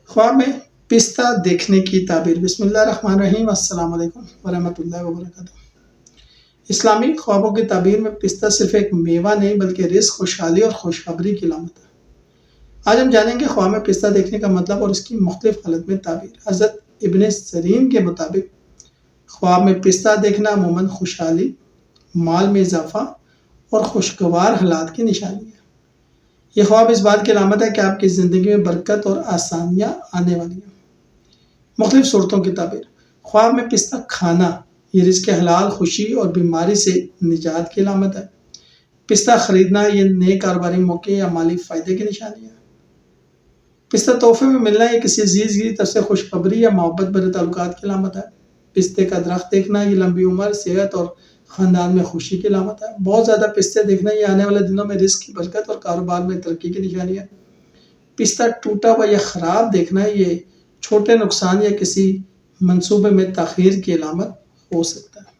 خواب میں پستہ دیکھنے کی تعبیر۔ بسم اللہ الرحمن الرحیم۔ السلام علیکم ورحمۃ اللہ وبرکاتہ۔ اسلامی خوابوں کی تعبیر میں پستہ صرف ایک میوہ نہیں بلکہ رزق، خوشحالی اور خوشخبری کی علامت ہے۔ آج ہم جانیں گے خواب میں پستہ دیکھنے کا مطلب اور اس کی مختلف حالت میں تعبیر۔ حضرت ابن سیرین کے مطابق خواب میں پستہ دیکھنا عموماً خوشحالی، مال میں اضافہ اور خوشگوار حالات کی نشانی ہے۔ یہ خواب اس بات کی علامت ہے کہ آپ کی زندگی میں برکت اور آسانیاں آنے والی ہیں۔ مختلف صورتوں کی تعبیر۔ خواب میں پستہ کھانا یہ رزق حلال، خوشی اور بیماری سے نجات کی علامت ہے۔ پستہ خریدنا یہ نئے کاروباری موقع یا مالی فائدے کی نشانی ہے۔ پستہ تحفے میں ملنا یہ کسی عزیز کی طرف سے خوشخبری یا محبت بھرے تعلقات کی علامت ہے۔ پستے کا درخت دیکھنا یہ لمبی عمر، صحت اور خاندان میں خوشی کی علامت ہے۔ بہت زیادہ پستے دیکھنا یہ آنے والے دنوں میں رزق کی برکت اور کاروبار میں ترقی کی نشانی ہے۔ پستہ ٹوٹا ہوا یا خراب دیکھنا یہ چھوٹے نقصان یا کسی منصوبے میں تاخیر کی علامت ہو سکتا ہے۔